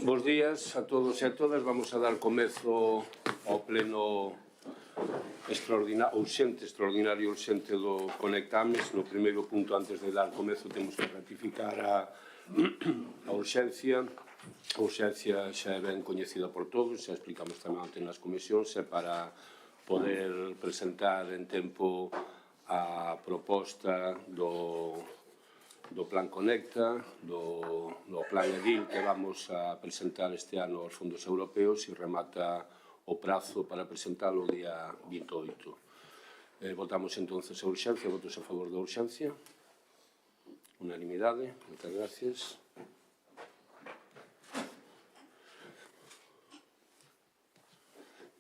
Bos días a todos e a todas. Vamos a dar comezo ao pleno extraordinario urxente do Conectames. No primeiro punto, antes de dar comezo, temos que ratificar a urxencia. A urxencia xa é ben coñecida por todos, xa explicamos tamén antes nas comisións, é para poder presentar en tempo a proposta do Plan Conecta, do Plan EDIL que vamos a presentar este ano aos fondos europeos e remata o prazo para presentalo o día 28. Votamos entonces a urxencia. Votos a favor da urxencia. Unanimidade. Moitas gracias.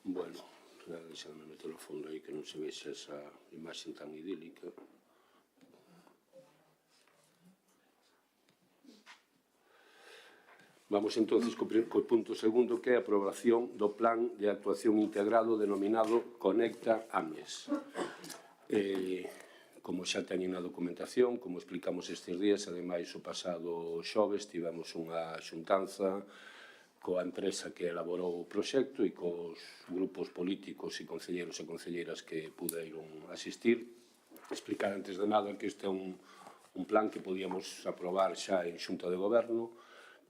Bueno, deixadme meter o fondo aí que non se vexa esa imaxe tan idílica. Vamos entonces co punto segundo, que é a aprobación do Plan de Actuación Integrado denominado Conecta Ames. Como xa teñen na documentación, como explicamos estes días, ademais o pasado xoves tivemos unha xuntanza coa empresa que elaborou o proxecto e cos grupos políticos e concelleiros e concelleiras que puderon asistir. Explicar antes de nada que este é un plan que podíamos aprobar xa en xunta de goberno,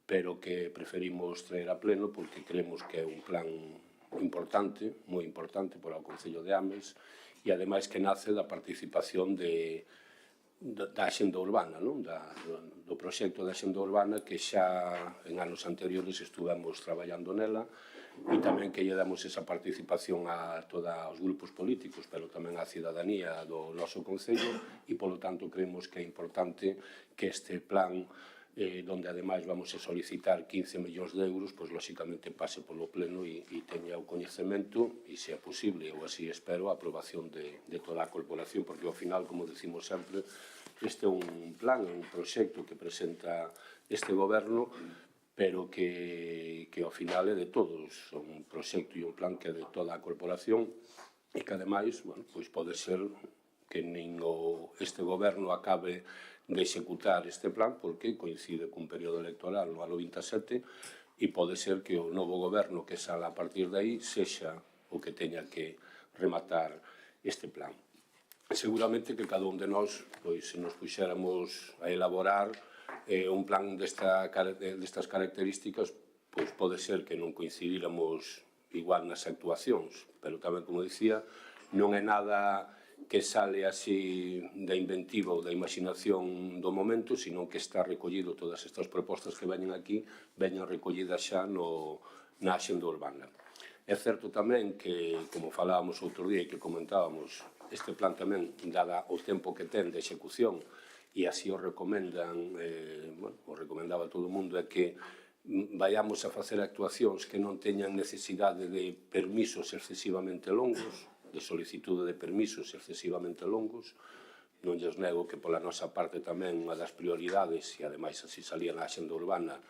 pero que preferimos traer a pleno porque creemos que é un plan importante, moi importante para o Concello de Ames e ademais que nace da participación da Axenda Urbana, do proxecto da Axenda Urbana que xa en anos anteriores estuvemos traballando nela e tamén que lle damos esa participación a todos os grupos políticos, pero tamén á cidadanía do noso Concello e, polo tanto, creemos que é importante que este plan donde ademais vamos a solicitar 15 millóns de euros, pois lóxicamente pase polo pleno e teña o coñecemento e, se é posible, ou así espero, a aprobación de toda a corporación, porque ao final, como decimos sempre, este é un plan, é un proxecto que presenta este goberno, pero que ao final é de todos, é un proxecto e un plan que é de toda a corporación e que ademais, pois pode ser que nin este goberno acabe de executar este plan porque coincide cun período electoral no ano 27 e pode ser que o novo goberno que sala a partir de aí sexa o que teña que rematar este plan. Seguramente que cada un de nós, pois, se nos puxéramos a elaborar un plan destas características, pois pode ser que non coincidíramos igual nas actuacións, pero tamén, como dicía, non é nada que sale así da inventiva ou da imaginación do momento, sino que está recollido, todas estas propostas que veñen aquí, veñen recollidas xa na Axenda Urbana. É certo tamén que, como falábamos outro día e que comentábamos, este plan tamén, dada o tempo que ten de execución, e así o recomendan, o recomendaba todo o mundo, é que vayamos a facer actuacións que non teñan necesidade de permisos excesivamente longos, de solicitude de permisos excesivamente longos. Non lles nego que pola nosa parte tamén unha das prioridades, e ademais así salía na Axenda Urbana,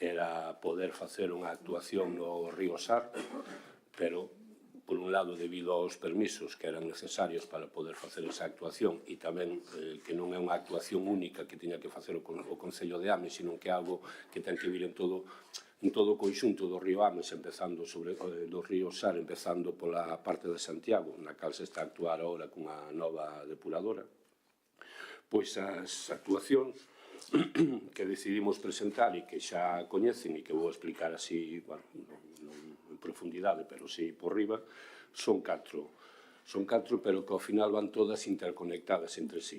era poder facer unha actuación no río Sar, pero, por un lado, debido aos permisos que eran necesarios para poder facer esa actuación e tamén que non é unha actuación única que teña que facer o Concello de Ames, sino que é algo que ten que vir en todo o conxunto do río Ames, empezando do río Sar, empezando pola parte de Santiago, na cal se está a actuar agora cunha nova depuradora. Pois as actuacións que decidimos presentar e que xa coñecen e que vou explicar así, non en profundidade, pero sí por riba, son 4. Son 4, pero que ao final van todas interconectadas entre sí.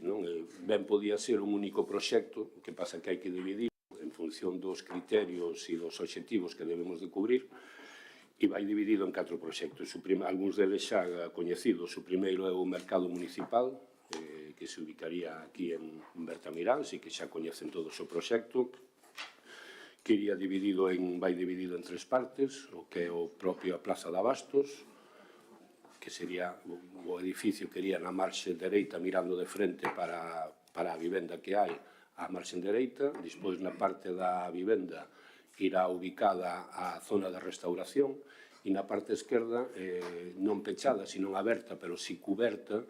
Ben podía ser un único proxecto, que pasa que hai que dividir en función dos criterios e dos obxectivos que debemos de cubrir, e vai dividido en 4 proxectos. Algúns deles xa coñecidos. O primeiro é o mercado municipal, que se ubicaría aquí en Bertamiráns e que xa coñecen todos o proxecto, que vai dividido en 3 partes, o que é o propio a Plaza de Abastos, que sería o edificio que iría na marxe dereita mirando de frente para a vivenda que hai á marxe dereita. Despois, na parte da vivenda, irá ubicada a zona de restauración e na parte esquerda, non pechada, sino aberta, pero si cuberta,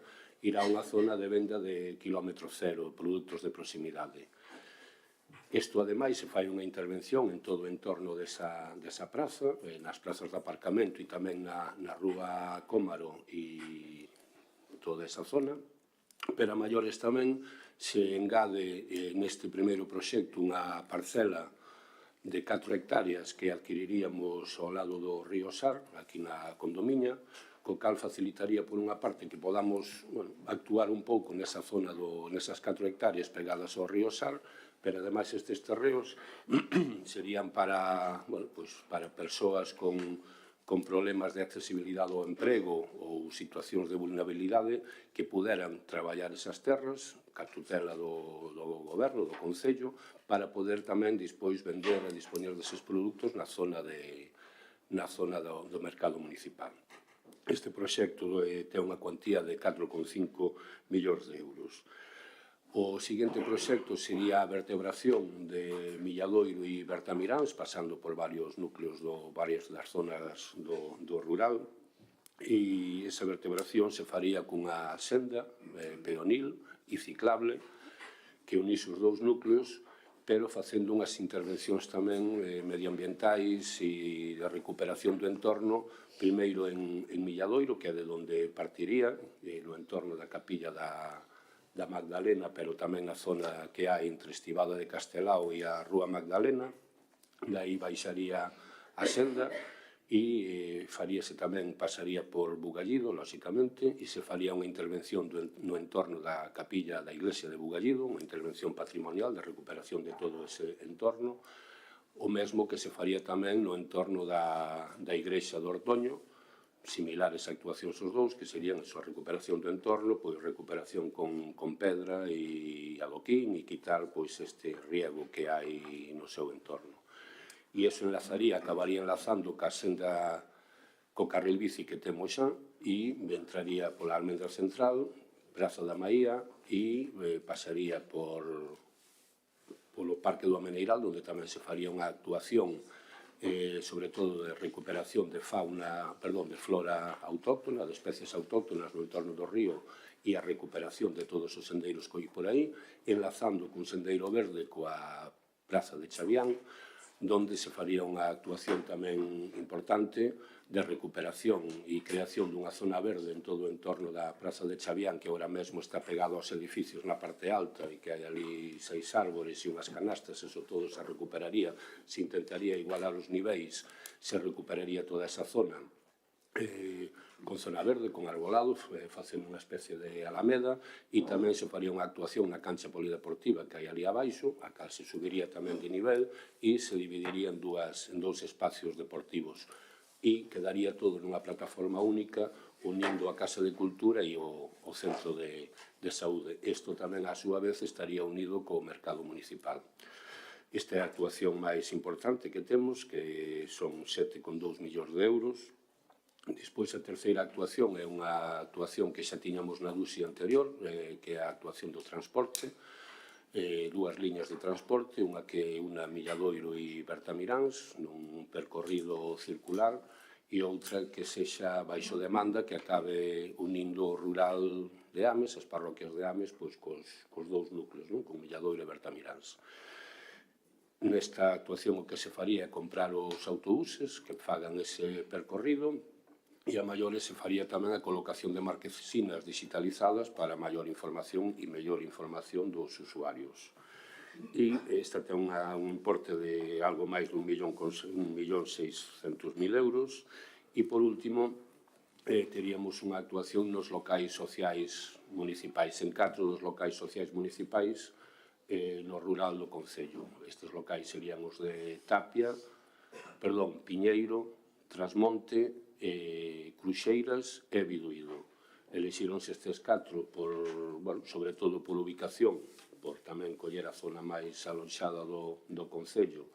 irá unha zona de venda de kilómetro cero, produtos de proximidade. Isto, ademais, se fai unha intervención en todo o entorno desa praza, nas prazas de aparcamento e tamén na Rúa Cómaro e toda esa zona, pero a maiores tamén se engade neste primeiro proxecto unha parcela de 4 hectáreas que adquiriríamos ao lado do río Sar, aquí na Condomiña, co cal facilitaría por unha parte que podamos actuar un pouco nesa zona, nesas 4 hectáreas pegadas ao río Sar, pero ademais estes terreos serían para persoas con problemas de accesibilidade ao emprego ou situacións de vulnerabilidade que puderan traballar esas terras ca tutela do goberno, do Concello, para poder tamén despois vender e dispoñer deses produtos na zona do mercado municipal. Este proxecto ten unha cuantía de 4,5 millóns de euros. O seguinte proxecto sería a vertebración de Milladoiro e Bertamiráns, pasando por varios núcleos varias das zonas do rural, e esa vertebración se faría cunha senda peonil e ciclable que unise os dous núcleos, pero facendo unhas intervencións tamén medioambientais e de recuperación do entorno, primeiro en Milladoiro, que é de onde partiría, no entorno da capilla da Magdalena, pero tamén na zona que hai entre Estivada de Castelao e a Rúa Magdalena. Daí baixaría a senda e faríase tamén, pasaría por Bugallido, lóxicamente, e se faría unha intervención no entorno da capilla da iglesia de Bugallido, unha intervención patrimonial de recuperación de todo ese entorno, o mesmo que se faría tamén no entorno da igrexa do Ortoño, similares actuacións os dous, que serían a súa recuperación do entorno, pois recuperación con pedra e adoquín e quitar pois este riego que hai no seu entorno. E iso acabaría enlazando ca senda co carril bici que temos xa e entraría pola Almendra Central, Praza da Maía e pasaría polo Parque do Ameneiral, onde tamén se faría unha actuación sobre todo de recuperación de flora autóctona, de especies autóctonas no entorno do río e a recuperación de todos os sendeiros que hai por aí, enlazando cun sendeiro verde coa Praza de Chavián, donde se faría unha actuación tamén importante de recuperación e creación dunha zona verde en todo o entorno da Praza de Chavián, que agora mesmo está pegado aos edificios na parte alta e que hai ali 6 árbores e unhas canastas, eso todo se recuperaría, se intentaría igualar os niveis, se recuperaría toda esa zona con zona verde, con arbolado, facendo unha especie de alameda, e tamén se faría unha actuación na cancha polideportiva que hai ali abaixo, a cal se subiría tamén de nivel e se dividiría en dous espacios deportivos e quedaría todo nunha plataforma única unindo a Casa de Cultura e o Centro de Saúde. Isto tamén, a súa vez, estaría unido co mercado municipal. Esta é a actuación máis importante que temos, que son 7,2 millóns de euros. Despois, a terceira actuación é unha actuación que xa tiñamos na DUSI anterior, que é a actuación do transporte, dúas liñas de transporte, unha que una Milladoiro e Bertamiráns, nun percorrido circular, e outra que sexa baixo demanda, que acabe unindo o rural de Ames, as parroquias de Ames, pois cos dous núcleos, con Milladoiro e Bertamiráns. Nesta actuación o que se faría é comprar os autobuses que fagan ese percorrido, e a maiores se faría tamén a colocación de marquesinas digitalizadas para maior información e mellor información dos usuarios. E esta ten un importe de algo máis de 1.600.000 euros. E, por último, teríamos unha actuación nos locais sociais municipais, en 4 dos locais sociais municipais no rural do Concello. Estes locais serían os de Piñeiro, Trasmonte, Cruxeiras e Biduído. Elexíronse estes 4 sobre todo por ubicación, por tamén coller a zona máis alonxada do Concello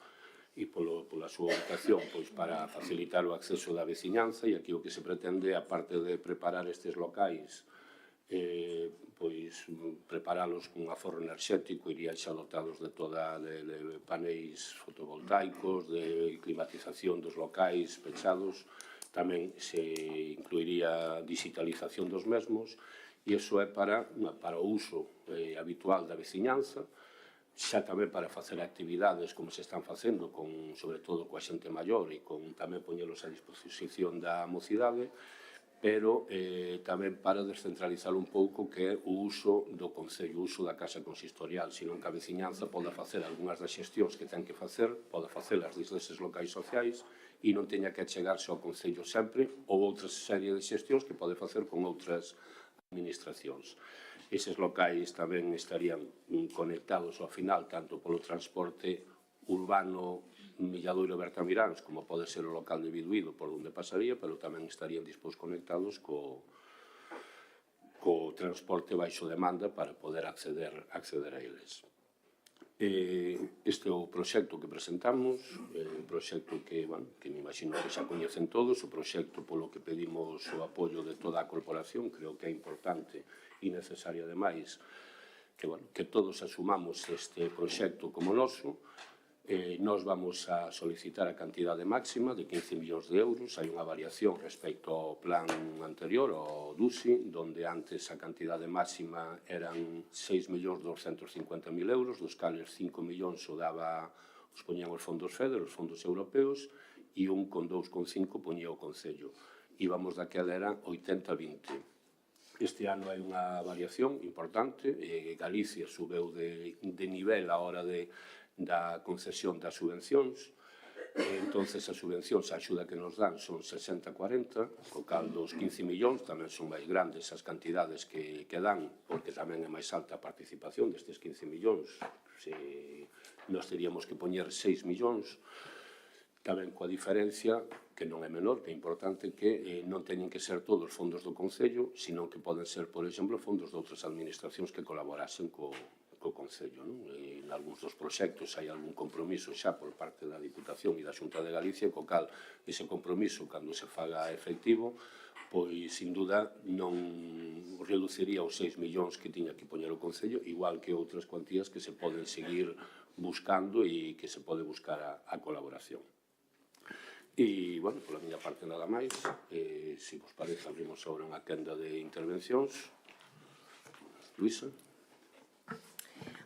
e pola súa ubicación para facilitar o acceso da veciñanza, e aquí o que se pretende, aparte de preparar estes locais, preparalos cun aforro enerxético, irían xa dotados de paneis fotovoltaicos, de climatización dos locais pechados. Tamén se incluiría digitalización dos mesmos, e iso é para o uso habitual da veciñanza, xa tamén para facer actividades como se están facendo, sobre todo coa xente maior e con tamén poñelos a disposición da mocidade, pero tamén para descentralizar un pouco que é o uso do Concello, o uso da Casa Consistorial, senón que a veciñanza poda facer algunhas das xestións que ten que facer, poda facelas desde eses locais sociais e non teña que achegarse ao Concello sempre ou outra serie de xestións que pode facer con outras administracións. Eses locais tamén estarían conectados ao final tanto polo transporte urbano Milladoiro Bertamiráns, como pode ser o local de Biduído por onde pasaría, pero tamén estarían dispós conectados co transporte baixo demanda para poder acceder a eles. Este é o proxecto que presentamos, un proxecto que me imagino que xa coñecen todos, o proxecto polo que pedimos o apoio de toda a corporación, creo que é importante e necesario ademais que todos asumamos este proxecto como noso. Nós vamos a solicitar a cantidade máxima de 15 millóns de euros. Hai unha variación respecto ao plan anterior, ao DUSI, donde antes a cantidade máxima eran 6.250.000 euros, dos cales 5 millóns os poñían os fondos FEDER, os fondos europeos, e 1,2,5 poñía o Concello. Íbamos daquela era 80-20. Este ano hai unha variación importante, Galicia subeu de nivel a hora da concesión das subvencións, entonces as subvencións, a axuda que nos dan son 60-40, co cal dos 15 millóns tamén son máis grandes as cantidades que dan, porque tamén é máis alta a participación destes 15 millóns, se nos teríamos que poñer 6 millóns, tamén coa diferencia, que non é menor, que é importante, que non teñen que ser todos fondos do Concello, sino que poden ser, por exemplo, fondos de outras administracións que colaborasen co Concello. En algúns dos proxectos hai algún compromiso xa por parte da Diputación e da Xunta de Galicia, co cal ese compromiso, cando se faga efectivo, pois, sin duda, non reduciría os 6 millóns que tiña que poñer o Concello, igual que outras cuantías que se poden seguir buscando e que se pode buscar a colaboración. E, bueno, pola miña parte nada máis. Se vos parece, abrimos agora unha quenda de intervencións. Luisa?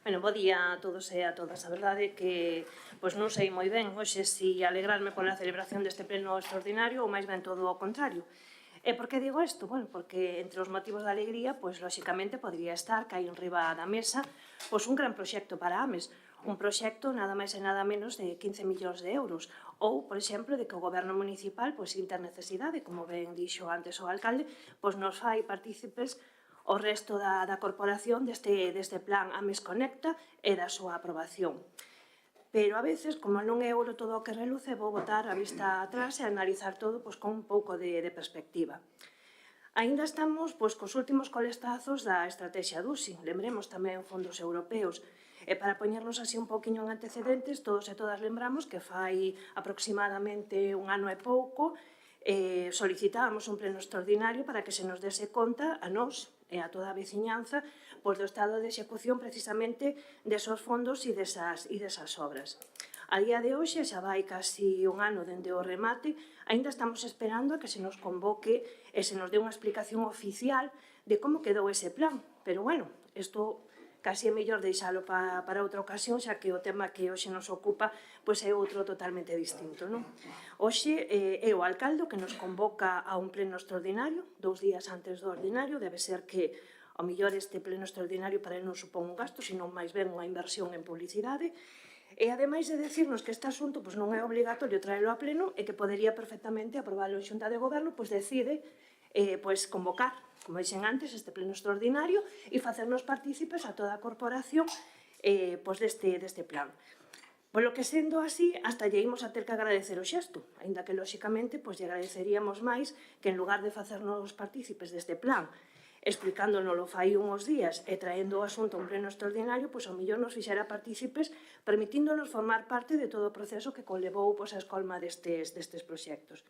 Bueno, bo día a todos e a todas. A verdade é que non sei moi ben hoxe se alegrarme pola celebración deste pleno extraordinario ou máis ben todo o contrario. E por que digo isto? Bueno, porque entre os motivos da alegría, lóxicamente, podría estar que hai enriba da mesa un gran proxecto para Ames, un proxecto nada máis e nada menos de 15 millóns de euros, ou, por exemplo, de que o goberno municipal, sinta necesidade, como ben dixo antes o alcalde, nos fai partícipes o resto da corporación deste plan Ames Conecta e da súa aprobación. Pero a veces, como non é ouro todo o que reluce, vou botar a vista atrás e analizar todo con un pouco de perspectiva. Aínda estamos cos últimos colestazos da estrategia DUSI, lembremos tamén fondos europeos, e para poñernos así un pouquiño en antecedentes, todos e todas lembramos que fai aproximadamente un ano e pouco solicitábamos un pleno extraordinario para que se nos dese conta a nós e a toda a veciñanza do estado de execución precisamente desos fondos e desas obras. A día de hoxe, xa vai casi un ano dende o remate, aínda estamos esperando a que se nos convoque e se nos dé unha explicación oficial de como quedou ese plan. Pero, bueno, isto casi é mellor deixalo para outra ocasión, xa que o tema que hoxe nos ocupa é outro totalmente distinto. Hoxe é o alcalde que nos convoca a un pleno extraordinario, 2 días antes do ordinario. Debe ser que, ao mellor, este pleno extraordinario para ele non supón un gasto, senón máis ben unha inversión en publicidade. E, ademais de decirnos que este asunto non é obligatorio traelo a pleno e que podería perfectamente aprobarlo en Xunta de Goberno, decide convocar, como dixen antes, este pleno extraordinario e facernos partícipes a toda a corporación deste plan. Polo que, sendo así, hasta lle imos a ter que agradecer o xesto, aínda que, lóxicamente, lle agradeceríamos máis que, en lugar de facernos partícipes deste plan, explicándonoslo fai uns días e traendo o asunto a un pleno extraordinario, ao mellor nos fixera partícipes, permitíndonos formar parte de todo o proceso que conlevou a escolma destes proxectos.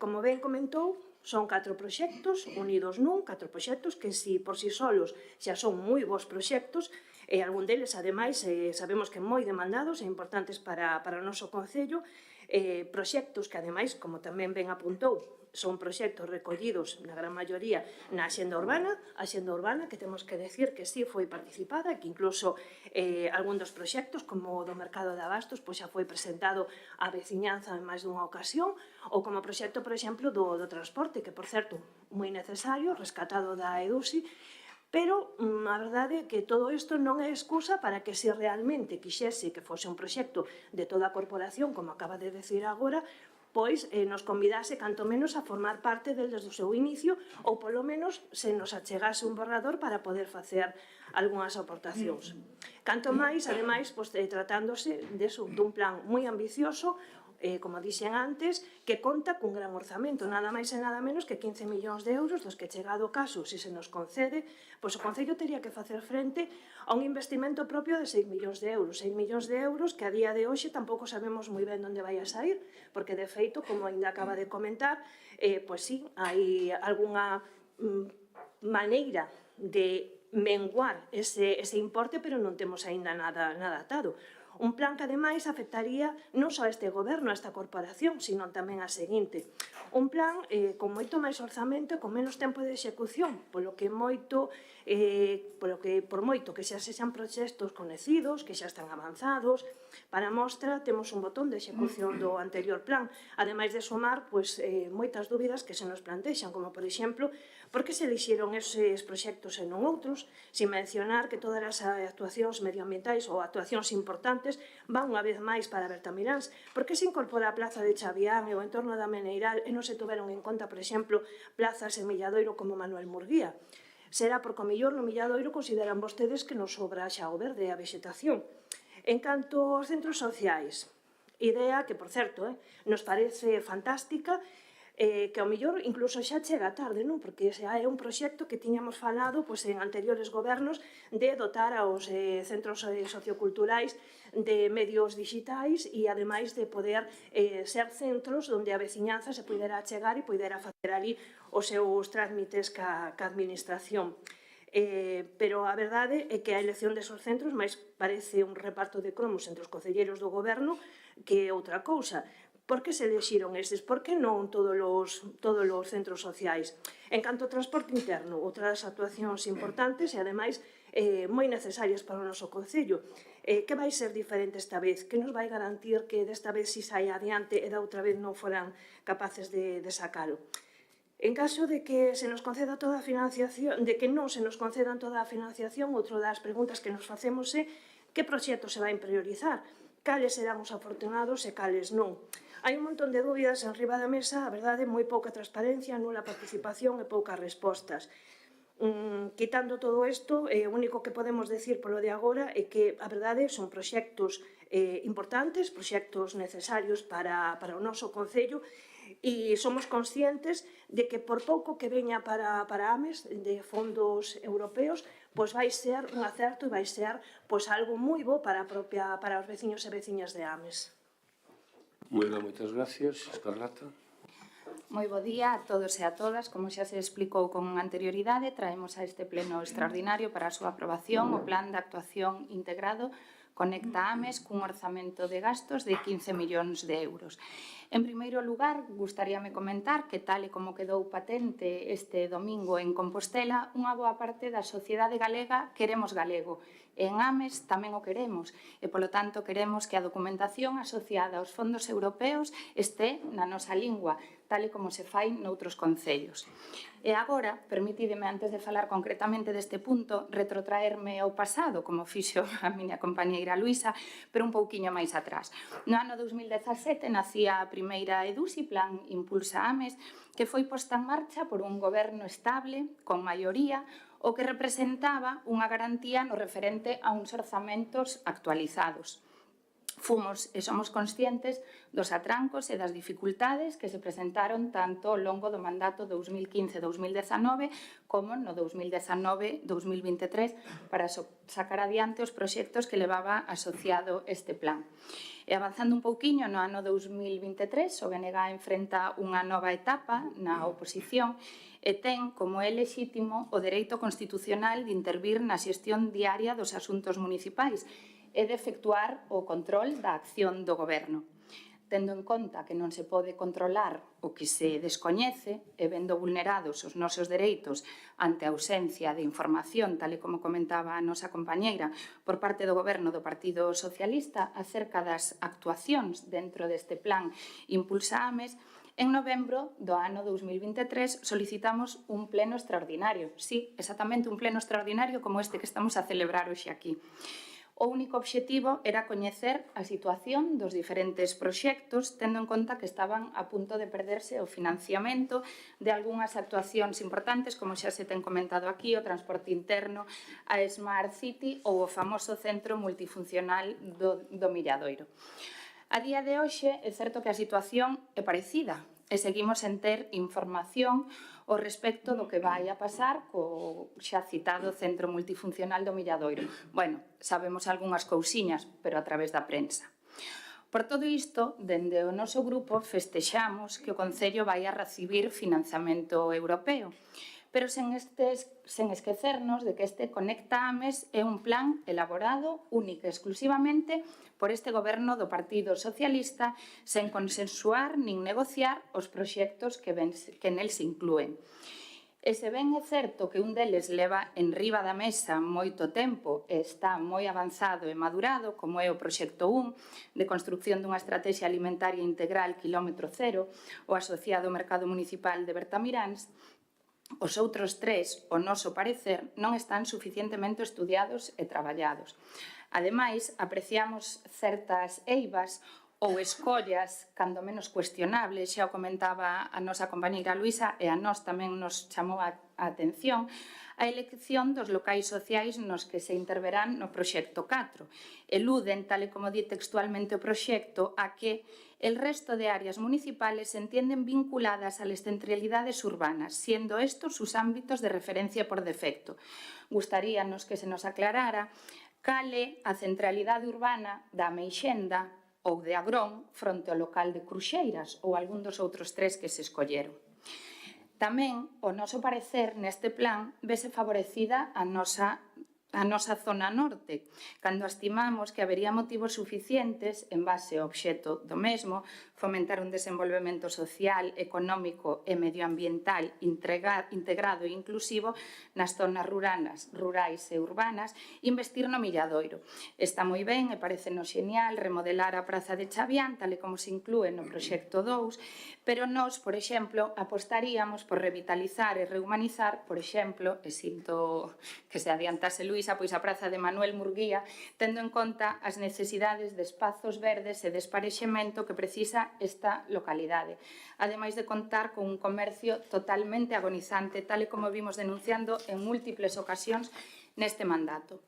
Como ben comentou, son 4 proxectos unidos nun, 4 proxectos que, por si solos, xa son moi bons proxectos, e algún deles, ademais, sabemos que moi demandados e importantes para o noso Concello, proxectos que, ademais, como tamén ben apuntou, son proxectos recollidos, na gran maioría, na Axenda Urbana, que temos que decir que sí foi participada, que incluso algún dos proxectos, como o do Mercado de Abastos, pois xa foi presentado á veciñanza en máis dunha ocasión, ou como proxecto, por exemplo, do transporte, que, por certo, moi necesario, rescatado da EDUSI, pero a verdade é que todo isto non é excusa para que se realmente quixese que fose un proxecto de toda a corporación, como acaba de decir agora, pois nos convidase canto menos a formar parte del desde o seu inicio ou polo menos se nos achegase un borrador para poder facer algunhas aportacións. Canto máis, ademais, tratándose dun plan moi ambicioso, como dixen antes, que conta cun gran orzamento, nada máis e nada menos que 15 millóns de euros, dos que chegado o caso, se se nos concede, pois o Concello teria que facer frente a un investimento propio de 6 millóns de euros. 6 millóns de euros que a día de hoxe tampouco sabemos moi ben onde vai a sair, porque de feito, como ainda acaba de comentar, pois sí, hai algunha maneira de menguar ese importe, pero non temos aínda nada atado. Un plan que, ademais, afectaría non só a este goberno, a esta corporación, sino tamén a seguinte. Un plan con moito máis orzamento e con menos tempo de execución, por moito que xa sexan proxectos coñecidos, que xa están avanzados. Para mostra, temos un botón de execución do anterior plan, ademais de sumar moitas dúbidas que se nos plantexan, como, por exemplo, por que se elixeron eses proxectos e non outros, sin mencionar que todas as actuacións medioambientais ou actuacións importantes van unha vez máis para Bertamiráns. Por que se incorpora a plaza de Chavián e o entorno da Meneiral e non se tuveron en conta, por exemplo, plazas en Milladoiro como Manuel Murguía? Será porque, ao mellor, no Milladoiro consideran vostedes que nos sobra xa o verde e a vexetación. En canto aos centros sociais, idea que, por certo, nos parece fantástica, que ao mellor incluso xa chega tarde, non? Porque xa é un proxecto que tiñamos falado en anteriores gobernos de dotar aos centros socioculturais de medios digitais e, ademais, de poder ser centros onde a veciñanza se pudera chegar e pudera facer ali os seus trámites ca administración. Pero a verdade é que a elección desos centros máis parece un reparto de cromos entre os concelleiros do goberno que outra cousa. Por que se elexiron eses? Por que non todos os centros sociais? En canto ao transporte interno, outras actuacións importantes e, ademais, moi necesarias para o noso Concello. Que vai ser diferente esta vez? Que nos vai garantir que desta vez si sai adiante e da outra vez non foran capaces de sacalo? En caso de que se nos conceda toda a financiación, de que non se nos concedan toda a financiación, outra das preguntas que nos facemos é que proxectos se vai priorizar? Cales serán os afortunados e cales non? Hai un montón de dúbidas enriba da mesa, a verdade, moi pouca transparencia, nula participación e poucas respostas. Quitando todo isto, o único que podemos decir polo de agora é que, a verdade, son proxectos importantes, proxectos necesarios para o noso Concello, e somos conscientes de que por pouco que veña para AMES de fondos europeos, pois vai ser un acerto e vai ser algo moi bo para os veciños e veciñas de AMES. Moi ben, moitas gracias. Escarlata. Moi bo día a todos e a todas. Como xa se explicou con anterioridade, traemos a este pleno extraordinario para a súa aprobación o Plan de Actuación Integrado Conecta AMES cun orzamento de gastos de 15 millóns de euros. En primeiro lugar, gustaríame comentar que, tal e como quedou patente este domingo en Compostela, unha boa parte da sociedade galega queremos galego. En AMES tamén o queremos e, polo tanto, queremos que a documentación asociada aos fondos europeos este na nosa lingua, tal e como se fai noutros concellos. E agora, permitídeme, antes de falar concretamente deste punto, retrotraerme ao pasado, como fixo a miña compañeira Luisa, pero un pouquiño máis atrás. No ano 2017 nacía a primeira EDUSI, Plan Impulsa AMES, que foi posta en marcha por un goberno estable, con maioría, o que representaba unha garantía no referente a uns orzamentos actualizados. Fomos e somos conscientes dos atrancos e das dificultades que se presentaron tanto ao longo do mandato 2015-2019 como no 2019-2023 para sacar adiante os proxectos que levaba asociado este plan. E avanzando un pouquiño, no ano 2023, o BNG enfrenta unha nova etapa na oposición e ten, como é lexítimo, o dereito constitucional de intervir na xestión diaria dos asuntos municipais e de efectuar o control da acción do goberno. tendo en conta que non se pode controlar o que se descoñece e vendo vulnerados os nosos dereitos ante a ausencia de información, tal e como comentaba a nosa compañeira, por parte do Goberno do Partido Socialista acerca das actuacións dentro deste plan Impulsa Ames, en novembro do ano 2023 solicitamos un pleno extraordinario. Sí, exactamente un pleno extraordinario como este que estamos a celebrar hoxe aquí. O único obxectivo era coñecer a situación dos diferentes proxectos, tendo en conta que estaban a punto de perderse o financiamento de algunhas actuacións importantes, como xa se ten comentado aquí, o transporte interno, a Smart City ou o famoso centro multifuncional do Milladoiro. A día de hoxe é certo que a situación é parecida e seguimos sen ter información ao respecto do que vai a pasar co xa citado Centro Multifuncional do Milladoiro. Bueno, sabemos algunhas cousiñas, pero a través da prensa. Por todo isto, dende o noso grupo festexamos que o Concello vai a recibir financiamento europeo, pero sen esquecernos de que este Conecta Ames é un plan elaborado única e exclusivamente por este goberno do Partido Socialista sen consensuar nin negociar os proxectos que nel se inclúen. E se ben é certo que un deles leva en riba da mesa moito tempo e está moi avanzado e madurado, como é o proxecto 1 de construcción dunha estrategia alimentaria integral quilómetro cero, o asociado ao mercado municipal de Bertamiráns, os outros tres, ao noso parecer, non están suficientemente estudiados e traballados. Ademais, apreciamos certas eivas ou escollas, cando menos cuestionables, xa o comentaba a nosa compañeira Luisa e a nós tamén nos chamou a atención, a elección dos locais sociais nos que se interverán no proxecto 4. Eluden, tal e como di textualmente o proxecto, a que el resto de áreas municipales se entienden vinculadas a las centralidades urbanas, siendo estos sus ámbitos de referencia por defecto. Gustaríanos que se nos aclarara cal é a centralidade urbana da Ameixenda ou de Agrón fronte ao local de Cruxeiras ou algún dos outros tres que se escolleron. Tamén, o noso parecer neste plan vese favorecida a nosa zona norte, cando estimamos que habería motivos suficientes, en base ao obxecto do mesmo, fomentar un desenvolvemento social, económico e medioambiental integrado e inclusivo nas zonas rurais e urbanas, investir no Milladoiro. Está moi ben e parecenos genial remodelar a Praza de Chavián, tal e como se inclúe no proxecto 2, pero nós, por exemplo, apostaríamos por revitalizar e rehumanizar, por exemplo, e sinto que se adiantase Luisa, pois a Praza de Manuel Murguía, tendo en conta as necesidades de espazos verdes e de esparexemento que precisa esta localidade, ademais de contar con un comercio totalmente agonizante, tal e como vimos denunciando en múltiples ocasións neste mandato.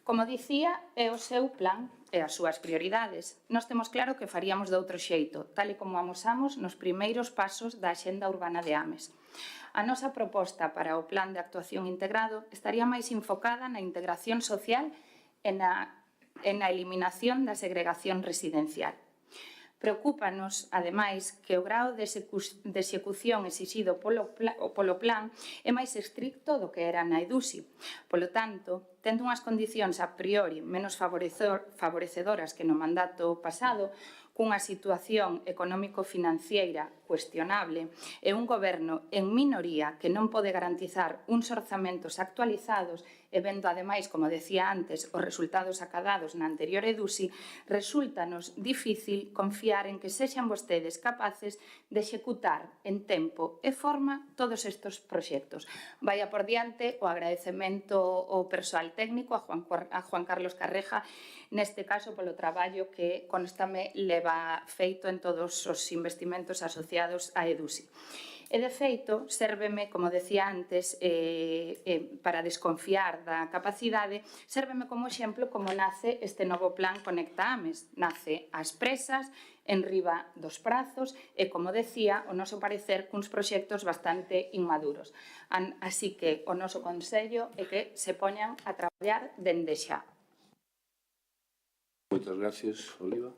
Como dicía, é o seu plan e as súas prioridades. Nós temos claro que faríamos de outro xeito, tal e como amosamos nos primeiros pasos da Axenda Urbana de Ames. A nosa proposta para o plan de actuación integrado estaría máis enfocada na integración social e na eliminación da segregación residencial. Preocúpanos, ademais, que o grao de execución exixido polo plan é máis estricto do que era na EDUSI. Polo tanto, tendo unhas condicións a priori menos favorecedoras que no mandato pasado, cunha situación económico-financiera cuestionable e un goberno en minoría que non pode garantizar uns orzamentos actualizados e vendo, ademais, como decía antes, os resultados acadados na anterior EDUSI, resúltanos difícil confiar en que sexan vostedes capaces de executar en tempo e forma todos estes proxectos. Vaya por diante o agradecemento ao persoal técnico, a Juan Carlos Carreja, neste caso polo traballo que constame leva feito en todos os investimentos asociados a EDUSI. E, de feito, sérveme, como decía antes, para desconfiar da capacidade, sérveme como exemplo como nace este novo plan Conecta Ames. Nace ás presas, en riba dos prazos e, como decía, o noso parecer cuns proxectos bastante inmaduros. Así que o noso consello é que se poñan a traballar dende xa. Moitas gracias, Oliva.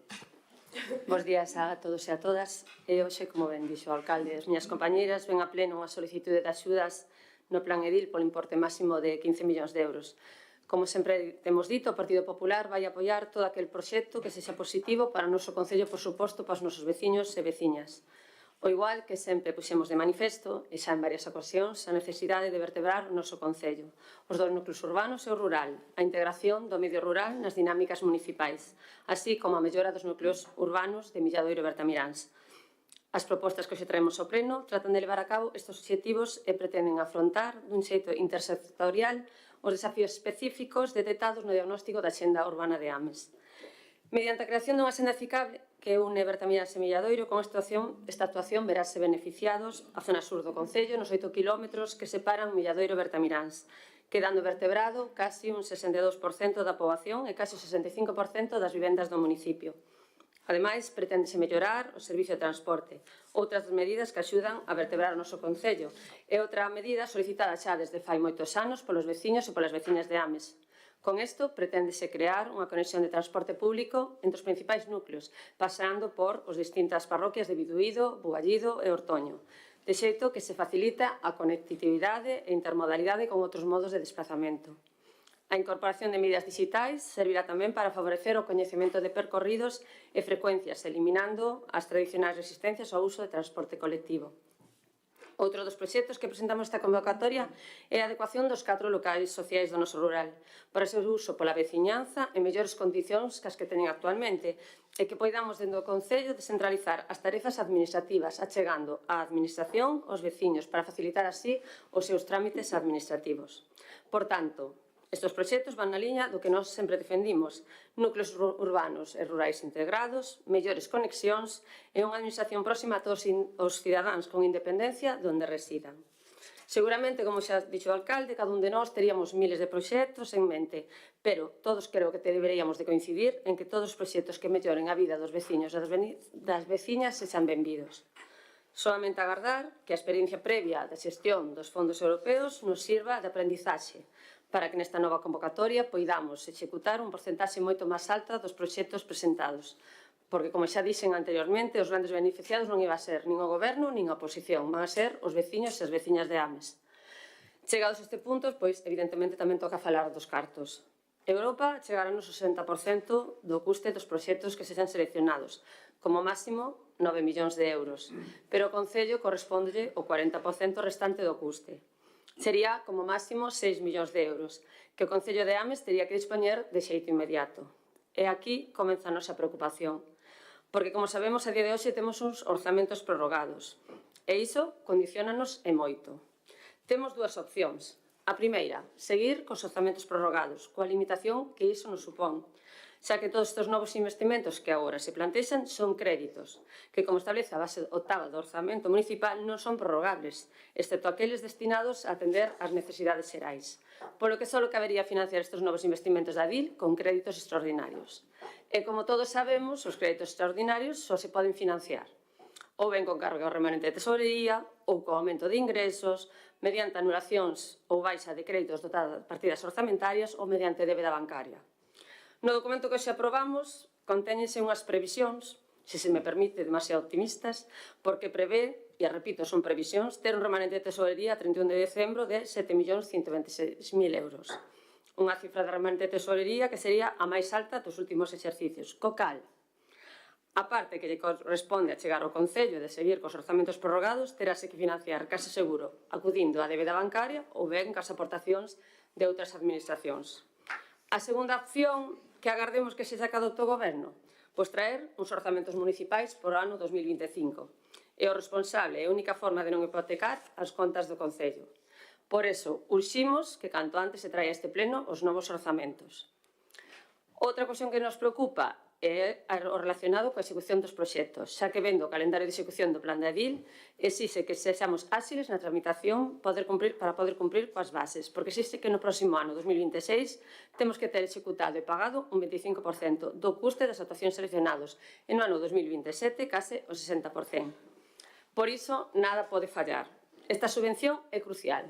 Bos días a todos e a todas. E hoxe, como ben dixo o alcalde e as miñas compañeiras, ven a pleno unha solicitude de axudas no plan Edil polo importe máximo de 15 millóns de euros. Como sempre temos dito, o Partido Popular vai apoiar todo aquel proxecto que sexa positivo para o noso Concello, por suposto, para os nosos veciños e veciñas. O igual que sempre puxemos de manifesto, e xa en varias ocasións, a necesidade de vertebrar o noso Concello, os dos núcleos urbanos e o rural, a integración do medio rural nas dinámicas municipais, así como a mellora dos núcleos urbanos de Milladoiro e Bertamiráns. As propostas que hoxe traemos ao pleno tratan de levar a cabo estes obxectivos e pretenden afrontar dun xeito intersectorial os desafíos específicos detectados no diagnóstico da Axenda Urbana de Ames. Mediante a creación dunha senda ciclable que une Bertamiráns e Milladoiro, con esta actuación verase beneficiados a zona sur do Concello nos 8 kilómetros que separan Milladoiro e Bertamiráns, quedando vertebrado casi un 62% da poboación e casi o 65% das vivendas do municipio. Ademais, preténdese mellorar o servicio de transporte, outras das medidas que axudan a vertebrar o noso Concello, e outra medida solicitada xa desde fai moitos anos polos veciños e polas veciñas de Ames. Con isto, preténdese crear unha conexión de transporte público entre os principais núcleos, pasando por as distintas parroquias de Biduído, Bugallido e Ortoño, de xeito que se facilita a conectividade e intermodalidade con outros modos de desplazamento. A incorporación de medidas digitais servirá tamén para favorecer o coñecemento de percorridos e frecuencias, eliminando as tradicionais resistencias ao uso de transporte colectivo. Outro dos proxectos que presentamos esta convocatoria é a adecuación dos 4 locais sociais do noso rural, para o seu uso pola veciñanza en mellores condicións que as que teñen actualmente, e que poidamos dentro do Concello descentralizar as tarefas administrativas, achegando a administración aos veciños para facilitar así os seus trámites administrativos. Por tanto, estes proxectos van na liña do que nós sempre defendimos: núcleos urbanos e rurais integrados, mellores conexións e unha administración próxima a todos os cidadáns con independencia de onde residan. Seguramente, como xa dixo o alcalde, cada un de nós teríamos miles de proxectos en mente, pero todos creo que deberíamos de coincidir en que todos os proxectos que melloren a vida dos veciños e das veciñas sexan benvidos. Solamente agardar que a experiencia previa da xestión dos fondos europeos nos sirva de aprendizaxe, para que nesta nova convocatoria poidamos executar un porcentaxe moito máis alta dos proxectos presentados. Porque, como xa dixen anteriormente, os grandes beneficiados non iba a ser nin o goberno nin a oposición, van a ser os veciños e as veciñas de Ames. Chegados a este punto, pois, evidentemente, tamén toca falar dos cartos. Europa chegará no 60% do custe dos proxectos que sexan seleccionados, como máximo 9 millóns de euros, pero o Concello correspondelle o 40% restante do custe. Sería, como máximo, 6 millóns de euros, que o Concello de Ames tería que dispoñer de xeito inmediato. E aquí comeza a nosa preocupación, porque, como sabemos, a día de hoxe temos uns orzamentos prorrogados, e iso condiciónanos e moito. Temos dúas opcións. A primeira, seguir cos orzamentos prorrogados, coa limitación que iso nos supón, xa que todos estes novos investimentos que agora se plantexan son créditos, que, como establece a base octava do orzamento municipal, non son prorrogables, excepto aqueles destinados a atender ás necesidades xerais, polo que só cabería financiar estes novos investimentos da DIL con créditos extraordinarios. E, como todos sabemos, os créditos extraordinarios só se poden financiar ou ben con carga ao remanente de tesorería, ou co aumento de ingresos, mediante anulacións ou baixa de créditos dotadas de partidas orzamentarias ou mediante débeda bancaria. No documento que hoxe aprobamos contéñense unhas previsións, se se me permite, demasiado optimistas, porque prevé, e repito, son previsións, ter un remanente de tesorería a 31 de decembro de 7.126.000 euros. Unha cifra de remanente de tesorería que sería a máis alta dos últimos exercicios, co cal, a parte que lle corresponde a chegar ao Concello de seguir cos orzamentos prorrogados, terase que financiar case seguro acudindo á débeda bancaria ou ben cas aportacións de outras administracións. A segunda opción que agardemos que se saca do autogoberno, pois traer uns orzamentos municipais por ano 2025. É o responsable e a única forma de non hipotecar as contas do Concello. Por iso, urximos que canto antes se traia a este pleno os novos orzamentos. Outra cuestión que nos preocupa é o relacionado coa execución dos proxectos, xa que vendo o calendario de execución do plan de DIL, exixe que sexamos áxiles na tramitación para poder cumprir coas bases, porque exixe que no próximo ano, 2026, temos que ter executado e pagado un 25% do custe das actuacións seleccionados, e no ano 2027 case o 60%. Por iso, nada pode fallar. Esta subvención é crucial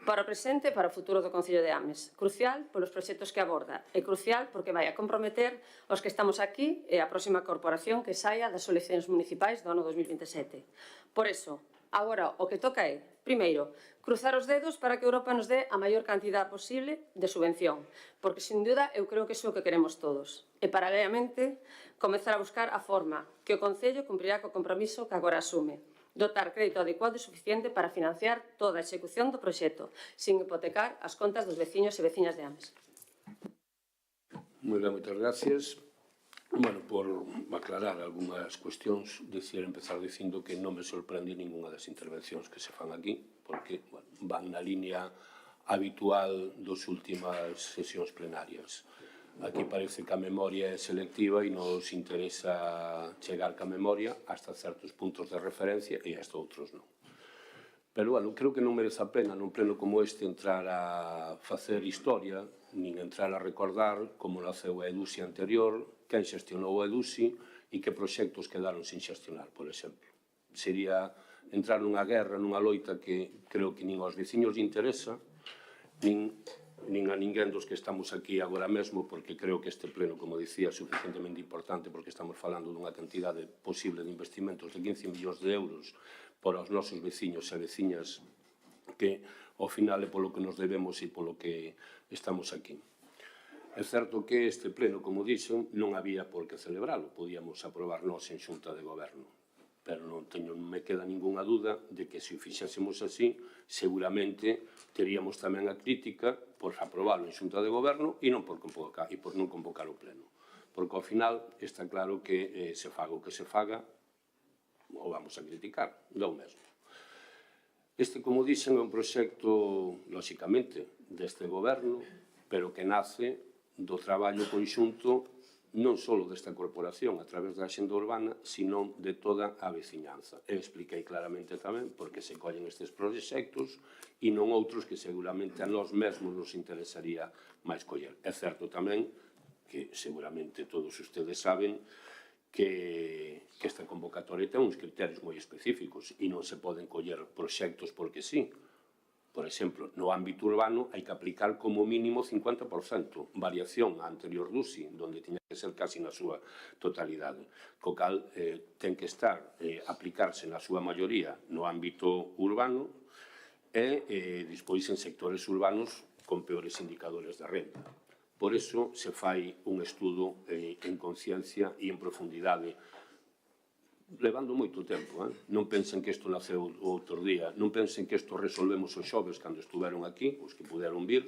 para o presente e para o futuro do Concello de Ames. Crucial polos proxectos que aborda e crucial porque vai a comprometer os que estamos aquí e a próxima corporación que saia das eleccións municipais do ano 2027. Por iso, Agora, o que toca é, primeiro, cruzar os dedos para que Europa nos dé a maior cantidad posible de subvención, porque, sin duda, eu creo que iso é o que queremos todos. E, paralelamente, comezar a buscar a forma que o Concello cumprirá co compromiso que agora asume. Dotar crédito adecuado e suficiente para financiar toda a execución do proxecto, sin hipotecar as contas dos veciños e veciñas de Ames. Moi ben, moitas gracias. Bueno, por aclarar algunhas cuestións, empezar dicindo que non me sorprende ninguna das intervencións que se fan aquí, porque van na línea habitual das últimas sesións plenarias. Aquí parece que a memoria é selectiva e nos interesa chegar ca memoria hasta certos puntos de referencia e hasta outros non. Pero, bueno, creo que non merece a pena nun pleno como este entrar a facer historia, nin entrar a recordar como naceu a EDUSI anterior, quen xestionou a EDUSI e que proxectos quedaron sin xestionar, por exemplo. Sería entrar nunha guerra, nunha loita que creo que nin aos veciños lle interesa, nin a ninguén dos que estamos aquí agora mesmo, porque creo que este pleno, como dicía, é suficientemente importante porque estamos falando dunha cantidade posible de investimentos de 15 millóns de euros para os nosos veciños e veciñas que, ao final, é polo que nos debemos e polo que estamos aquí. É certo que este pleno, como dixen, non había por que celebralo, podíamos aprobar nós en xunta de goberno, pero non me queda ninguna dúda de que se o fixésemos así, seguramente teríamos tamén a crítica por aprobalo en xunta de goberno e por non convocar o pleno. Porque ao final está claro que se faga o que se faga, o vamos a criticar, do mesmo. Este, como dixen, é un proxecto, lóxicamente, deste goberno, pero que nace do traballo conxunto non só desta corporación a través da Axenda Urbana, sino de toda a veciñanza. Eu expliquei claramente tamén porque se collen estes proxectos e non outros que seguramente a nós mesmos nos interesaría máis coller. É certo tamén que seguramente todos ustedes saben que esta convocatoria ten uns criterios moi específicos e non se poden coller proxectos porque sí. Por exemplo, no ámbito urbano hai que aplicar como mínimo 50% variación á anterior DUSI, onde tiña que ser casi na súa totalidade. Co cal ten que aplicarse na súa maioría no ámbito urbano e despois en sectores urbanos con peores indicadores de renda. Por iso se fai un estudo en conciencia e en profundidade, levando moito tempo. Non pensen que isto naceu outro día, non pensen que isto resolvemos os xoves cando estuveron aquí, os que puderon vir,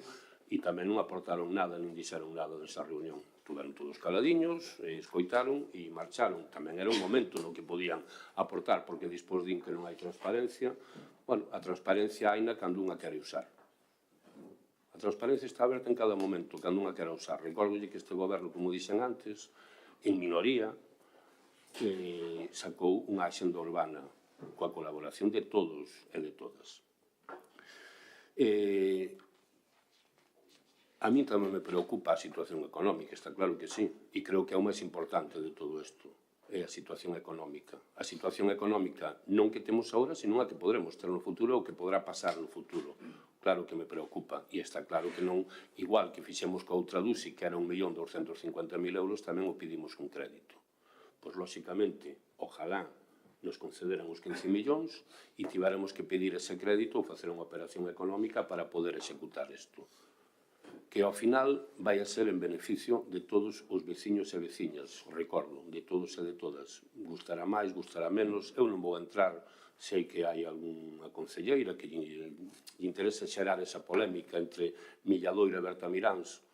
e tamén non aportaron nada, non dixeron nada nesa reunión. Estuveron todos caladiños, escoitaron e marcharon. Tamén era un momento no que podían aportar, porque despois din que non hai transparencia. Bueno, a transparencia haina cando unha quere usar. A transparencia está aberta en cada momento, cando unha quere usar. Recórdolle que este goberno, como dixen antes, en minoría, que sacou unha axenda urbana coa colaboración de todos e de todas. A mí tamén me preocupa a situación económica, está claro que sí, e creo que é o máis importante de todo isto, é a situación económica. A situación económica non que temos agora, sino a que podremos ter no futuro ou que podrá pasar no futuro. Claro que me preocupa, e está claro que non, igual que fixemos coa outra DUSI, que era 1.250.000 euros, tamén o pedimos un crédito. Pois, lóxicamente, ojalá nos concederan os 15 millóns e tivéramos que pedir ese crédito ou facer unha operación económica para poder executar isto. Que ao final vai a ser en beneficio de todos os veciños e veciñas, recordo, de todos e de todas. Gustará máis, gustará menos, eu non vou entrar, sei que hai algunha concelleira que lle interesa xerar esa polémica entre Milladoiro e Bertamiráns.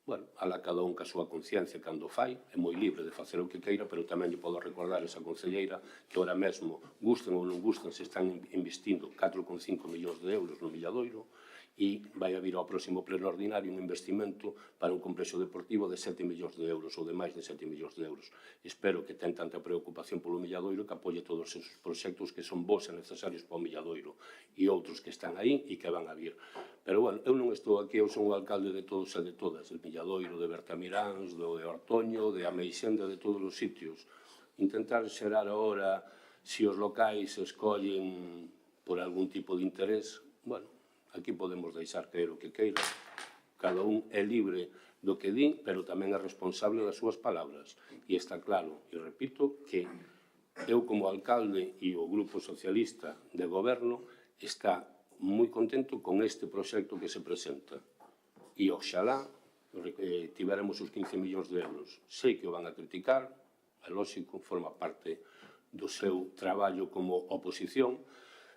Bueno, alá cada un ca súa conciencia cando fai, é moi libre de facer o que queira, pero tamén lle podo recordar esa concelleira que ahora mesmo, gusten ou non gusten, se están investindo 4,5 millóns de euros no Milladoiro e vai a vir ao próximo pleno ordinario un investimento para un complexo deportivo de 7 millóns de euros ou de máis de 7 millóns de euros. Espero que ten tanta preocupación polo Milladoiro que apoie todos esos proxectos que son bons e necesarios para o Milladoiro e outros que están aí e que van a vir. Pero, bueno, eu non estou aquí, eu son o alcalde de todos e de todas, de Milladoiro, de Bertamiráns, de Ortoño, de Ameixenda, de todos os sitios. Intentar xerar agora se os locais escollen por algún tipo de interés, bueno, aquí podemos deixar caer o que queira, cada un é libre do que din, pero tamén é responsable das súas palabras. E está claro, e repito, que eu como alcalde e o Grupo Socialista de Goberno está moi contento con este proxecto que se presenta. E oxalá tivéramos os 15 millóns de euros. Sei que o van a criticar, é lógico, forma parte do seu traballo como oposición,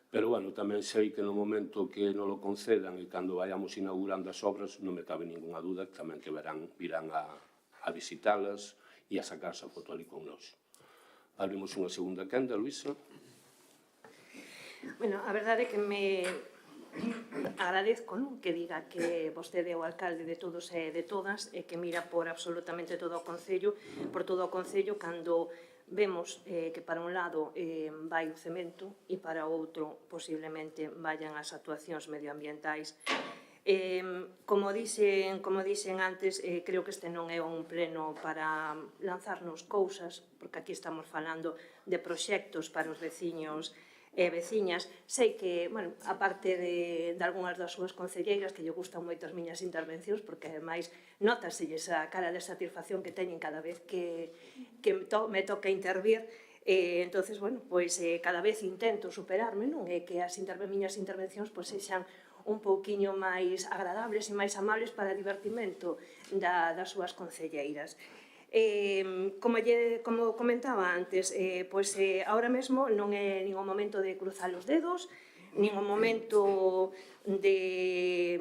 pero, bueno, tamén sei que no momento que non lo concedan e cando vayamos inaugurando as obras, non me cabe ninguna dúda que tamén que virán a visitalas e a sacarse a foto ali con nós. Abrimos unha segunda quenda, Luisa. Bueno, a verdade é que me agradezco, non, que diga que vostede é o alcalde de todos e de todas e que mira por absolutamente todo o Concello, por todo o Concello, cando vemos que para un lado vai o cemento e para o outro posiblemente vayan as actuacións medioambientais. Como dixen antes, creo que este non é un pleno para lanzarnos cousas, porque aquí estamos falando de proxectos para os veciños e veciñas. Sei que, bueno, aparte de algunhas das súas concelleiras, que lle gustan moito as miñas intervencións, porque ademais nótaselles a cara de satisfacción que teñen cada vez que me toca intervir. Entonces, bueno, pois cada vez intento superarme, non? E que as miñas intervencións pois sexan un pouquiño máis agradables e máis amables para divertimento das súas concelleiras. Como comentaba antes, ahora mesmo non é nin o momento de cruzar os dedos, nin o momento de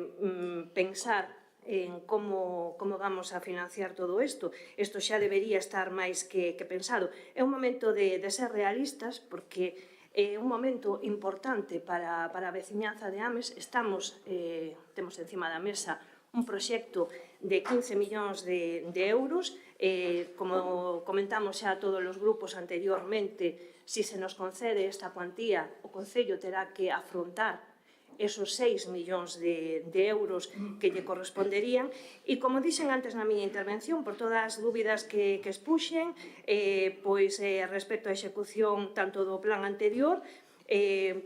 pensar en como vamos a financiar todo isto. Isto xa debería estar máis que pensado. É un momento de ser realistas, porque é un momento importante para a veciñanza de Ames. Temos encima da mesa un proxecto de 15 millóns de euros. Como comentamos xa todos os grupos anteriormente, se nos concede esta cuantía, o Concello terá que afrontar esos 6 millóns de euros que lle corresponderían. E como dixen antes na miña intervención, por todas as dúbidas que expuxen, respecto á execución tanto do plan anterior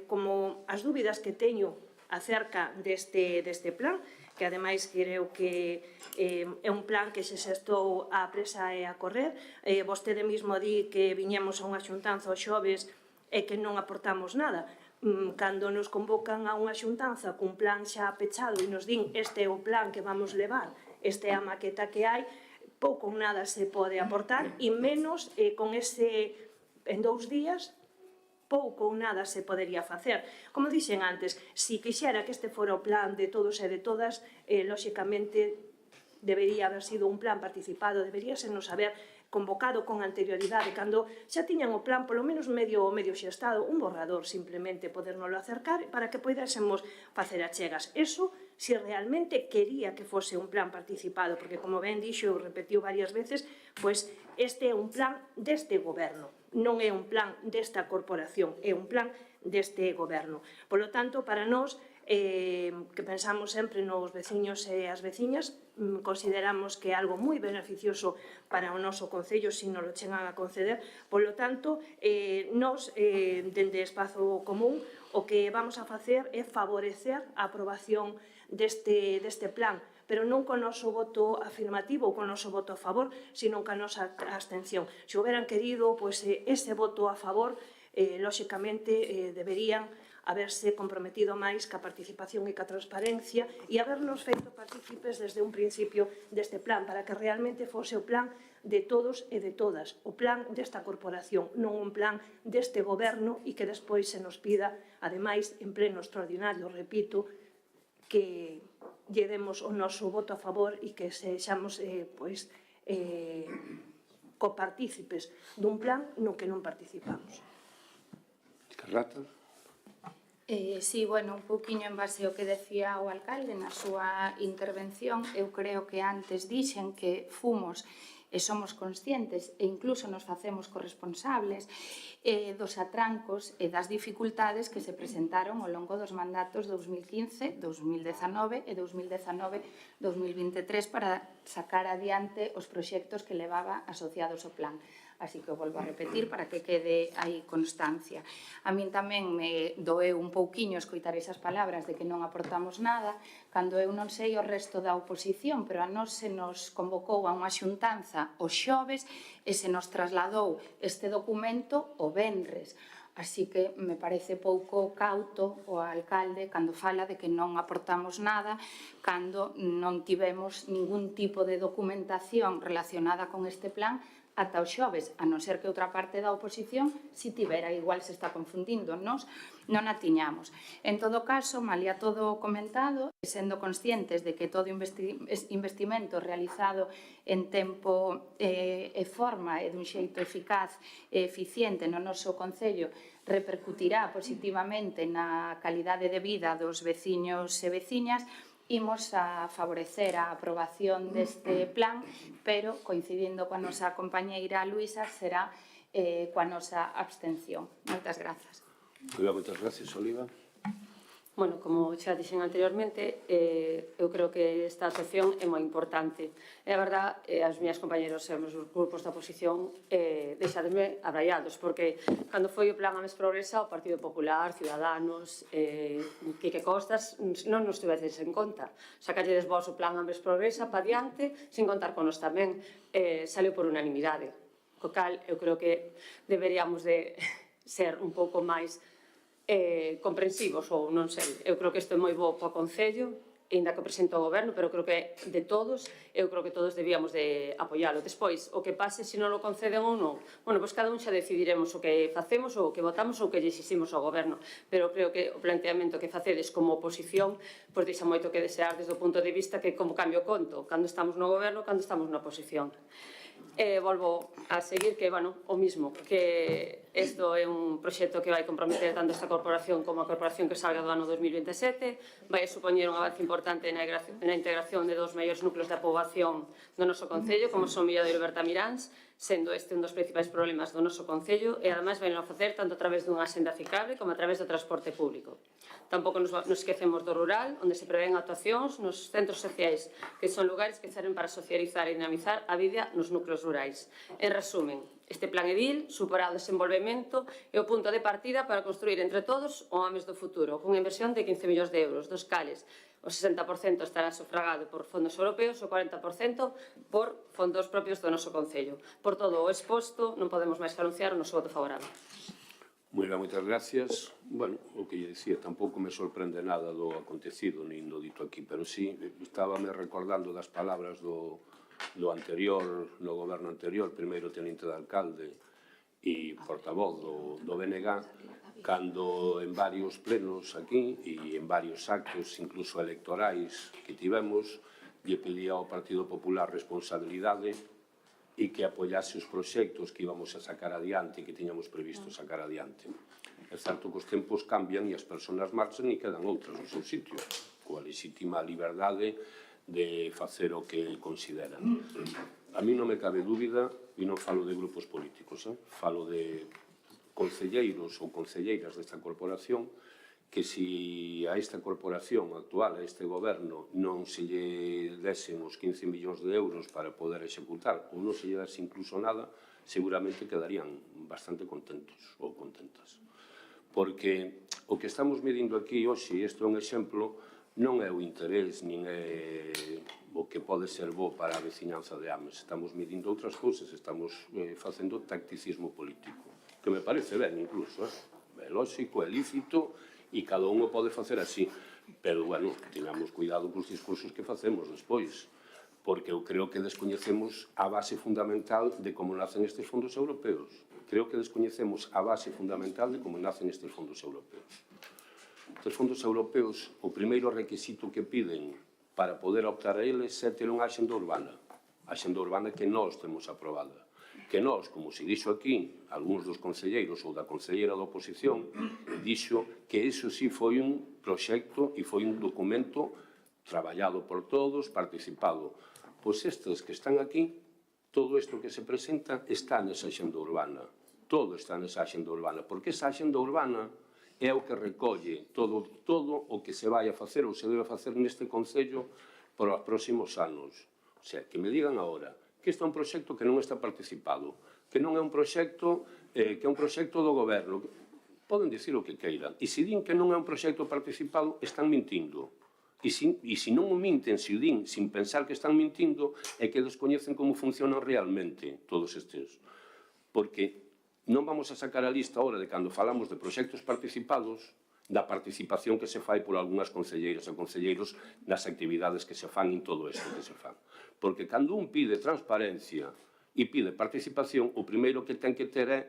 como as dúbidas que teño acerca deste plan, que ademais creo que é un plan que se xestou á presa e a correr. Vostede mesmo di que viñemos a unha xuntanza os xoves e que non aportamos nada. Cando nos convocan a unha xuntanza cun plan xa pechado e nos din este é o plan que vamos levar, esta é a maqueta que hai, pouco ou nada se pode aportar, e menos con ese, en 2 días, pouco ou nada se podería facer. Como dixen antes, se quixera que este fora o plan de todos e de todas, lóxicamente debería haber sido un plan participado, deberíasenos haber convocado con anterioridade, cando xa tiñan o plan polo menos medio xestado, un borrador simplemente podernoslo acercar para que poidésemos facer achegas. Eso, se realmente quería que fose un plan participado, porque como ben dixo, repetiu varias veces, pois este é un plan deste goberno, non é un plan desta corporación, é un plan deste goberno. Por lo tanto, para nós, que pensamos sempre nos veciños e as veciñas, consideramos que é algo moi beneficioso para o noso Concello se nos lo chegan a conceder. Por lo tanto, nós, dende Espazo Común, o que vamos a facer é favorecer a aprobación deste plan, pero non con o noso voto afirmativo ou con o noso voto a favor, sino con a nosa abstención. Se houberan querido ese voto a favor, lóxicamente deberían haberse comprometido máis ca participación e ca transparencia e habernos feito partícipes desde un principio deste plan, para que realmente fose o plan de todos e de todas, o plan desta corporación, non un plan deste goberno e que despois se nos pida, ademais, en pleno extraordinario, repito, que lle demos o noso voto a favor e que sexamos copartícipes dun plan no que non participamos. Carlota? Sí, bueno, un pouquiño en base ao que decía o alcalde na súa intervención, eu creo que antes dixen que fomos e somos conscientes e incluso nos facemos corresponsables dos atrancos e das dificultades que se presentaron ao longo dos mandatos 2015, 2019 e 2019-2023 para sacar adiante os proxectos que levaba asociados ao plan. así que o volvo a repetir para que quede aí constancia. A min tamén me doeu un pouquiño escoitar esas palabras de que non aportamos nada, cando eu non sei o resto da oposición, pero a nós se nos convocou a unha xuntanza o xoves e se nos trasladou este documento o venres. Así que me parece pouco cauto o alcalde cando fala de que non aportamos nada, cando non tivemos ningún tipo de documentación relacionada con este plan ata o xoves, a non ser que outra parte da oposición si tivera, igual se está confundindo, nos non a tiñamos. En todo caso, malia todo comentado, sendo conscientes de que todo investimento realizado en tempo e forma e dun xeito eficaz e eficiente no noso concello repercutirá positivamente na calidade de vida dos veciños e veciñas, imos a favorecer a aprobación deste plan, pero coincidindo coa nosa compañeira Luisa será coa nosa abstención. Moitas grazas. Moitas grazas, Oliva. Bueno, como xa dixen anteriormente, eu creo que esta actuación é moi importante. É a verdad, as miñas compañeros e os grupos da oposición deixademe abraiados, porque cando foi o plan Ames Progresa, o Partido Popular, Ciudadanos, Quique Costas, non nos tivedes en conta. Sacalledes vos o plan Ames Progresa pa diante, sin contar con nos tamén, saliu por unanimidade. Co cal, eu creo que deberíamos de ser un pouco máis comprensivos, ou non sei, eu creo que isto é moi bo para o Concello, ainda que presente o Goberno, pero creo que de todos, eu creo que todos debíamos de apoialo. Despois, o que pase se non o conceden ou non, bueno, pois cada un xa decidiremos o que facemos, ou o que votamos, ou o que lle exiximos ao Goberno, pero creo que o planteamento que facedes como oposición, pois deixa moito que desear desde o punto de vista que como cambio conto, cando estamos no Goberno, cando estamos na oposición. Volvo a seguir que, bueno, o mismo, que isto é un proxecto que vai comprometer tanto esta corporación como a corporación que salga do ano 2027, vai supoñer un avance importante na integración de dos maiores núcleos da poboación do noso Concello, como son Milladoiro e Bertamiráns, sendo este un dos principais problemas do noso Concello, e ademais vai a facer tanto a través dunha senda ciclable como a través do transporte público. Tampouco nos esquecemos do rural, onde se prevén actuacións nos centros sociais, que son lugares que serven para socializar e dinamizar a vida nos núcleos rurais. En resumen, este plan edil suporá o desenvolvemento e o punto de partida para construir entre todos o Ames do futuro, cunha inversión de 15 millóns de euros, dos cales o 60% estará sufragado por fondos europeos e o 40% por fondos propios do noso Concello. Por todo o exposto, non podemos máis que anunciar o noso voto favorable. Moitas gracias. Bueno, o que lle dicía, tampouco me sorprende nada do acontecido, nin do dito aquí, pero sí, estábame recordando das palabras do anterior, no goberno anterior, primeiro tenente de alcalde e portavoz do BNG, cando en varios plenos aquí e en varios actos, incluso electorais que tivemos, lle pedía ao Partido Popular responsabilidade e que apoiase os proxectos que íbamos a sacar adiante e que tiñamos previsto sacar adiante. É certo que os tempos cambian e as persoas marchan e quedan outras no seu sitio, coa legítima liberdade de facer o que consideran. A mí non me cabe dúbida, e non falo de grupos políticos, falo de concelleiros ou concelleiras desta corporación, que se a esta corporación actual, a este goberno, non se lle desen os 15 millóns de euros para poder executar, ou non se lle dese incluso nada, seguramente quedarían bastante contentos ou contentas. Porque o que estamos medindo aquí hoxe, isto é un exemplo, non é o interés, nin é o que pode ser bo para a veciñanza de Ames. Estamos medindo outras cousas, estamos facendo tacticismo político, que me parece ben incluso, é lógico, é lícito, e cada un o pode facer así. Pero, bueno, tengamos cuidado cos discursos que facemos despois, porque eu creo que descoñecemos a base fundamental de como nacen estes fondos europeos. Creo que descoñecemos a base fundamental de como nacen estes fondos europeos. Estes fondos europeos, o primeiro requisito que piden para poder optar a eles é ter unha axenda urbana. A axenda urbana que nós temos aprobada. Que nós, como se dixo aquí, algúns dos concelleiros ou da concelleira da oposición, dixo que iso sí foi un proxecto e foi un documento traballado por todos, participado. Pois estes que están aquí, todo isto que se presenta está nesa axenda urbana. Todo está nesa axenda urbana, porque esa axenda urbana é o que recolle todo o que se vai a facer ou se debe facer neste Concello para os próximos anos. O sea, que me digan agora que este é un proxecto que non está participado. que non é un proxecto que é un proxecto do goberno. Poden dicir o que queiran. E se din que non é un proxecto participado, están mintindo. E se non o minten, se o din sin pensar que están mintindo, é que descoñecen como funcionan realmente todos estes. Porque non vamos a sacar a lista ahora de cando falamos de proxectos participados, da participación que se fai por algunhas concelleiras e concelleiros nas actividades que se fan en todo isto que se fan. Porque cando un pide transparencia e pide participación, o primeiro que ten que ter é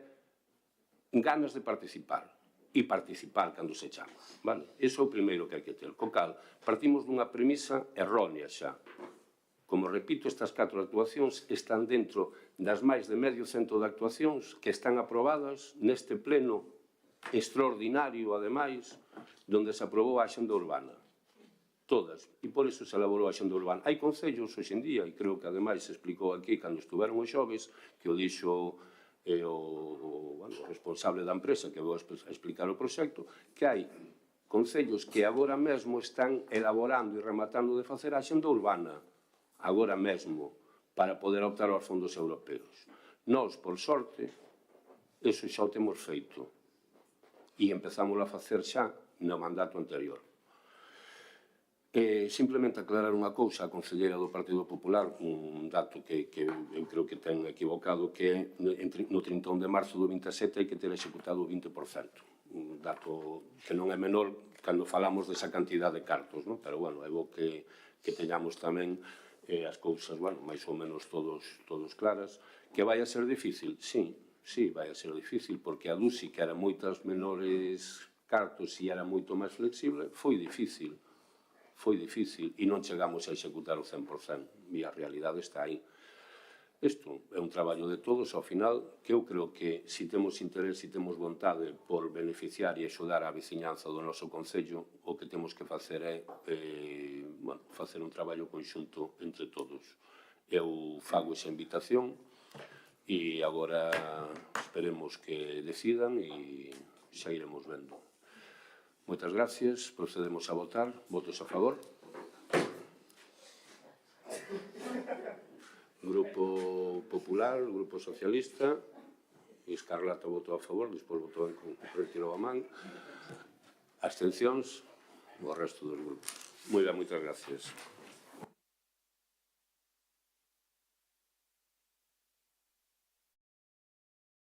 ganas de participar. E participar cando se chama. Vale? Iso é o primeiro que hai que ter. Co cal, partimos dunha premisa errónea xa. Como repito, estas 4 actuacións están dentro das máis de medio cento de actuacións que están aprobadas neste pleno extraordinario, ademais, donde se aprobou a Axenda Urbana. Todas. E por iso se elaborou a Axenda Urbana. Hai concellos hoxe en día, e creo que ademais se explicou aquí cando estuveron os xoves, que o dixo o responsable da empresa que vou explicar o proxecto, que hai concellos que agora mesmo están elaborando e rematando de facer a Axenda Urbana, agora mesmo, para poder optar aos fondos europeos. Nós, por sorte, iso xa o temos feito. E empezamos a facer xa no mandato anterior. Simplemente aclarar unha cousa, a concelleira do Partido Popular, un dato que eu creo que ten equivocado, que é no 31 de marzo do 27 hai que ter executado o 20%. Un dato que non é menor cando falamos desa cantidad de cartos, non? Pero, bueno, é bo que teñamos tamén as cousas, bueno, máis ou menos todos claras. Que vai a ser difícil? Sí, vai a ser difícil, porque a DUSI, que era moitas menores cartos e era moito máis flexible, foi difícil e non chegamos a executar o 100%, e a realidade está aí. Isto é un traballo de todos, ao final, que eu creo que se temos interés e temos vontade por beneficiar e axudar a veciñanza do noso concello, o que temos que facer é facer un traballo conxunto entre todos. Eu fago esa invitación e agora esperemos que decidan e xa iremos vendo. Moitas gracias, procedemos a votar. Votos a favor. Grupo Popular, Grupo Socialista, Escarlata votou a favor, despois votou en retirou a man. Abstencións, o resto dos grupos. Moi ben, moitas gracias.